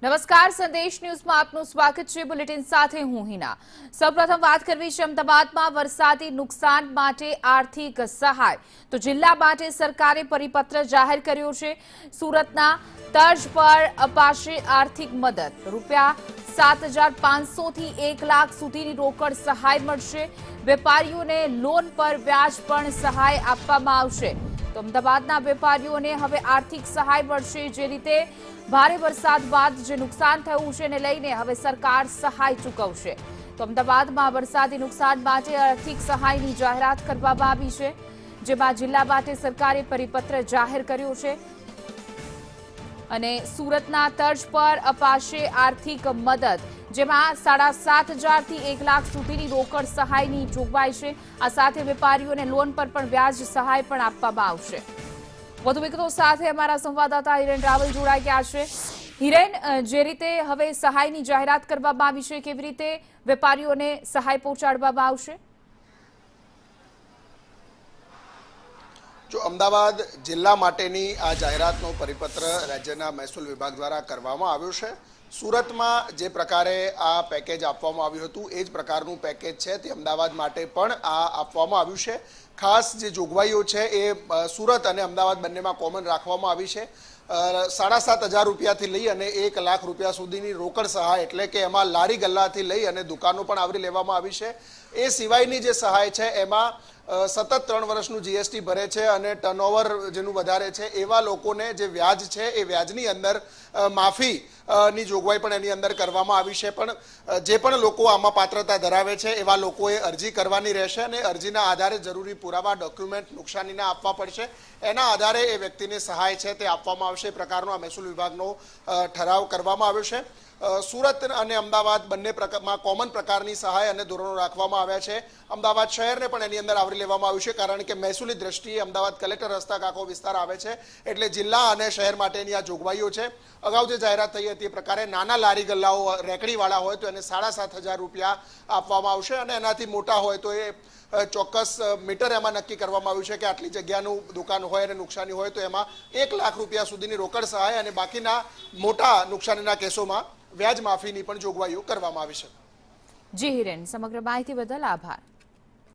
નમસ્કાર, સંદેશ ન્યૂઝમાં આપનું સ્વાગત છે। બુલેટિન સાથે હું હિના। સૌપ્રથમ વાત કરવી છે અમદાવાદમાં વરસાદી નુકસાન માટે આર્થિક સહાય। તો જિલ્લા માટે સરકારે પરિપત્ર જાહેર કર્યો છે। સુરતના તર્જ પર અપાશે આર્થિક મદદ। રૂપિયા 7,500 થી 1 લાખ સુધીની રોકડ સહાય મળશે। વેપારીઓને લોન પર વ્યાજ પણ સહાય આપવામાં આવશે। તો અમદાવાદના વેપારીઓને હવે આર્થિક સહાય મળશે। જે રીતે ભારે વરસાદ બાદ જે નુકસાન થયું છે એને લઈને હવે સરકાર સહાય ચૂકવશે। તો અમદાવાદમાં વરસાદી નુકસાન માટે આર્થિક સહાયની જાહેરાત કરવામાં આવી છે, જેમાં જિલ્લા માટે સરકારે પરિપત્ર જાહેર કર્યો છે અને સુરતના તર્જ પર અપાશે આર્થિક મદદ, જેમાં 7,500 થી 1 લાખ સુધીની રોકડ સહાયની જોગવાઈ છે। આ સાથે વેપારીઓને લોન પર પણ વ્યાજ સહાય પણ આપવામાં આવશે। વધુ વિગતો સાથે અમારા સંવાદદાતા હિરેન રાવલ જોડાઈ ગયા છે। હિરેન, જે રીતે હવે સહાયની જાહેરાત કરવામાં આવી છે, કેવી રીતે વેપારીઓને સહાય પહોંચાડવામાં આવશે? જો અમદાવાદ જિલ્લા માટેની આ જાહેરાતનો પરિપત્ર રાજ્યના મહેસૂલ વિભાગ દ્વારા કરવામાં આવ્યો છે। સુરતમાં જે પ્રકારે આ પેકેજ આપવામાં આવ્યું હતું એ જ પ્રકારનું પેકેજ છે તે અમદાવાદ માટે પણ આ આપવામાં આવ્યું છે। ખાસ જે જોગવાઈઓ છે એ સુરત અને અમદાવાદ બંનેમાં કોમન રાખવામાં આવી છે। 7,500 રૂપિયાથી લઈ અને 1 લાખ રૂપિયા સુધીની રોકડ સહાય, એટલે કે એમાં લારી ગલ્લાથી લઈ અને દુકાનો પણ આવરી લેવામાં આવી છે। એ સિવાયની જે સહાય છે એમાં સતત 3 વર્ષનું જીએસટી ભરે છે અને ટર્નઓવર જેનું વધારે છે એવા લોકોને જે વ્યાજ છે એ વ્યાજની અંદર માફીની જોગવાઈ પણ એની અંદર કરવામાં આવી છે। પણ જે પણ લોકો આમાં પાત્રતા ધરાવે છે એવા લોકોએ અરજી કરવાની રહેશે અને અરજીના આધારે જરૂરી પુરાવા, ડોક્યુમેન્ટ નુકસાનીના આપવા પડશે। એના આધારે એ વ્યક્તિને સહાય છે તે આપવામાં આવશે। એ પ્રકારનો આ મહેસૂલ વિભાગનો ઠરાવ કરવામાં આવ્યો છે। સુરત અને અમદાવાદ બંનેમાં કોમન પ્રકારની સહાય અને ધોરણો રાખવામાં આવ્યા છે। અમદાવાદ શહેરને પણ એની અંદર આવરી લેવામાં આવ્યું છે, કારણ કે મહેસૂલી દ્રષ્ટિએ અમદાવાદ કલેક્ટર રસ્તા કાંકો વિસ્તાર આવે છે, એટલે જિલ્લા અને શહેર માટેની આ જોગવાઈઓ છે। અગાઉ જે જાહેરાત થઈ હતી એ પ્રકારે નાના લારી ગલ્લાઓ રેકડીવાળા હોય તો એને 7,500 રૂપિયા આપવામાં આવશે અને એનાથી મોટા હોય તો એ ચોક્કસ મીટર એમાં નક્કી કરવામાં આવ્યું છે કે આટલી જગ્યાનું દુકાન હોય અને નુકસાની હોય તો એમાં 1 લાખ રૂપિયા સુધીની રોકડ સહાય અને બાકીના મોટા નુકસાનીના કેસોમાં વ્યાજ માફીની પણ જોગવાઈઓ કરવામાં આવી છે। જી હિરેન, સમગ્ર માહિતી બદલ આભાર।